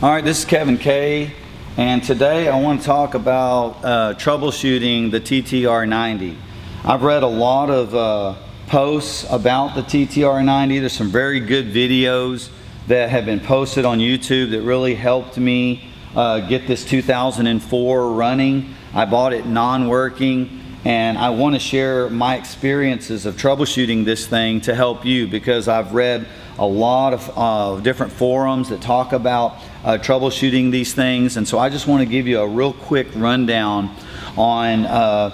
All right, this is Kevin K, and today I want to talk about troubleshooting the TTR 90. I've read a lot of posts about the TTR 90. There's some very good videos that have been posted on YouTube that really helped me get this 2004 running. I bought it non-working, and I want to share my experiences of troubleshooting this thing to help you, because I've read a lot of different forums that talk about troubleshooting these things. And so I just want to give you a real quick rundown on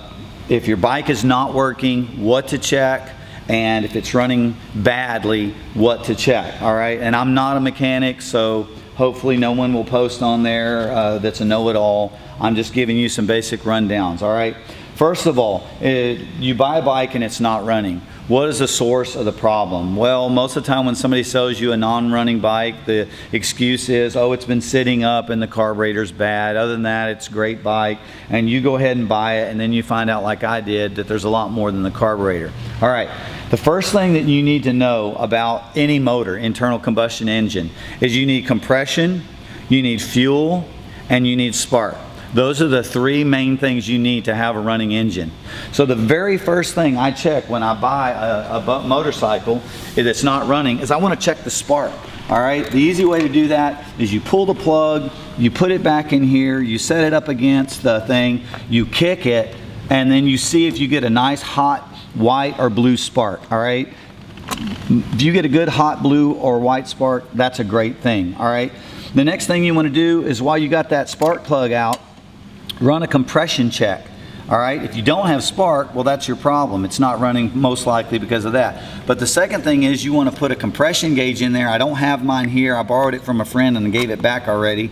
if your bike is not working, what to check, and if it's running badly, what to check. All right, and I'm not a mechanic, so hopefully no one will post on there that's a know-it-all. I'm just giving you some basic rundowns. All right, first of all, you buy a bike and it's not running. What is the source of the problem? Well, most of the time when somebody sells you a non-running bike, the excuse is, oh, it's been sitting up and the carburetor's bad. Other than that, it's a great bike. And you go ahead and buy it, and then you find out, like I did, that there's a lot more than the carburetor. All right, the first thing that you need to know about any motor, internal combustion engine, is you need compression, you need fuel, and you need spark. Those are the three main things you need to have a running engine. So the very first thing I check when I buy a motorcycle that's not running is I want to check the spark. All right, the easy way to do that is you pull the plug, you put it back in here, you set it up against the thing, you kick it, and then you see if you get a nice hot white or blue spark. All right, if you get a good hot blue or white spark, that's a great thing. All right, the next thing you want to do is, while you got that spark plug out, run a compression check. All right, if you don't have spark, well, that's your problem. It's not running most likely because of that. But the second thing is you want to put a compression gauge in there. I don't have mine here. I borrowed it from a friend and gave it back already.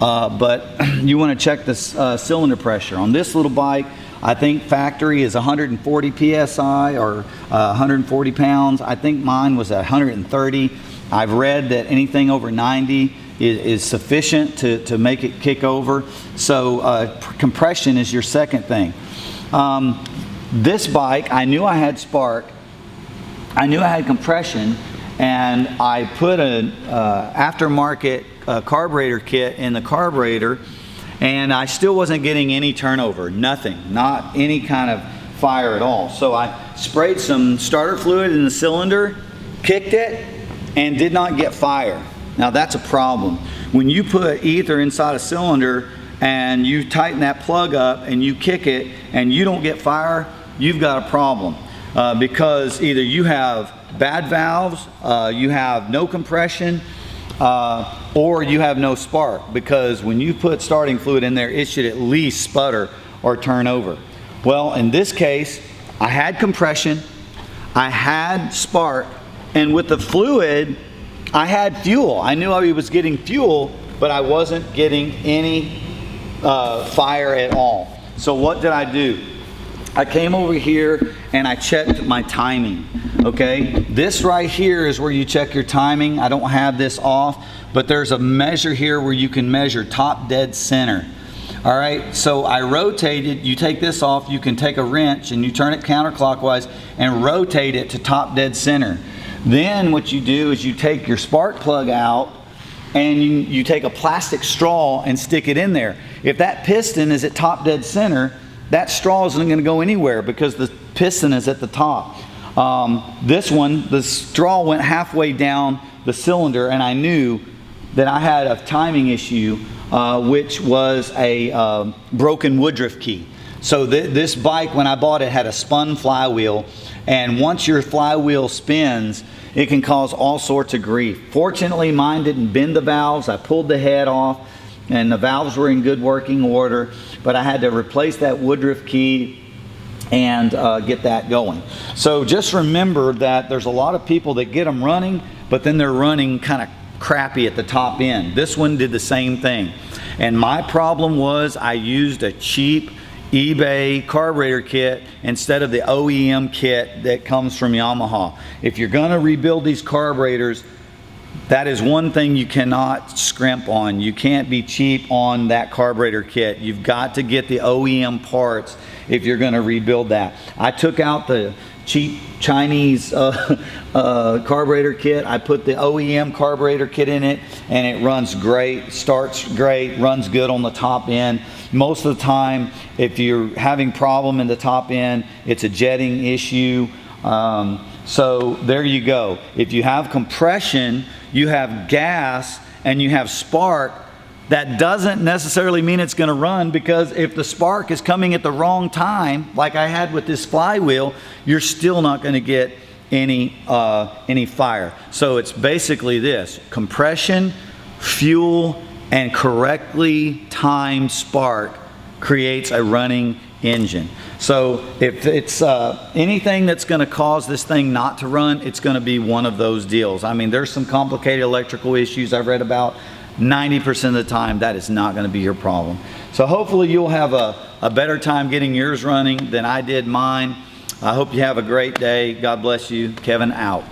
But you want to check the cylinder pressure. On this little bike, I think factory is 140 PSI or 140 pounds. I think mine was at 130. I've read that anything over 90 is sufficient to make it kick over. So compression is your second thing. This bike, I knew I had spark, I knew I had compression, and I put an aftermarket carburetor kit in the carburetor, and I still wasn't getting any turnover, nothing, not any kind of fire at all. So I sprayed some starter fluid in the cylinder, kicked it, and did not get fire. Now that's a problem. When you put ether inside a cylinder and you tighten that plug up and you kick it and you don't get fire, you've got a problem. Because either you have bad valves, you have no compression, or you have no spark. Because when you put starting fluid in there, it should at least sputter or turn over. Well, in this case, I had compression, I had spark, and with the fluid, I had fuel. I knew I was getting fuel, but I wasn't getting any fire at all. So what did I do? I came over here and I checked my timing. Okay, this right here is where you check your timing. I don't have this off, but there's a measure here where you can measure top dead center. All right, so I rotated. You take this off, you can take a wrench and you turn it counterclockwise and rotate it to top dead center. Then what you do is you take your spark plug out and you take a plastic straw and stick it in there. If that piston is at top dead center, that straw isn't going to go anywhere because the piston is at the top. This one, the straw went halfway down the cylinder, and I knew that I had a timing issue, which was a broken Woodruff key. So this bike, when I bought it, had a spun flywheel, and once your flywheel spins, it can cause all sorts of grief. Fortunately, mine didn't bend the valves. I pulled the head off, and the valves were in good working order, but I had to replace that Woodruff key and get that going. So just remember that there's a lot of people that get them running, but then they're running kind of crappy at the top end. This one did the same thing. And my problem was I used a cheap eBay carburetor kit instead of the OEM kit that comes from Yamaha. If you're going to rebuild these carburetors, that is one thing you cannot scrimp on. You can't be cheap on that carburetor kit. You've got to get the OEM parts if you're going to rebuild that. I took out the cheap Chinese carburetor kit. I put the OEM carburetor kit in it, and it runs great, starts great, runs good on the top end. Most of the time, if you're having problem in the top end, it's a jetting issue. So there you go. If you have compression, you have gas, and you have spark, that doesn't necessarily mean it's going to run, because if the spark is coming at the wrong time, like I had with this flywheel, you're still not going to get any fire. So it's basically this: compression, fuel, and correctly timed spark creates a running engine. So if it's anything that's going to cause this thing not to run, it's going to be one of those deals. I mean, there's some complicated electrical issues I've read about. 90% of the time, that is not going to be your problem. So hopefully you'll have a better time getting yours running than I did mine. I hope you have a great day. God bless you. Kevin out.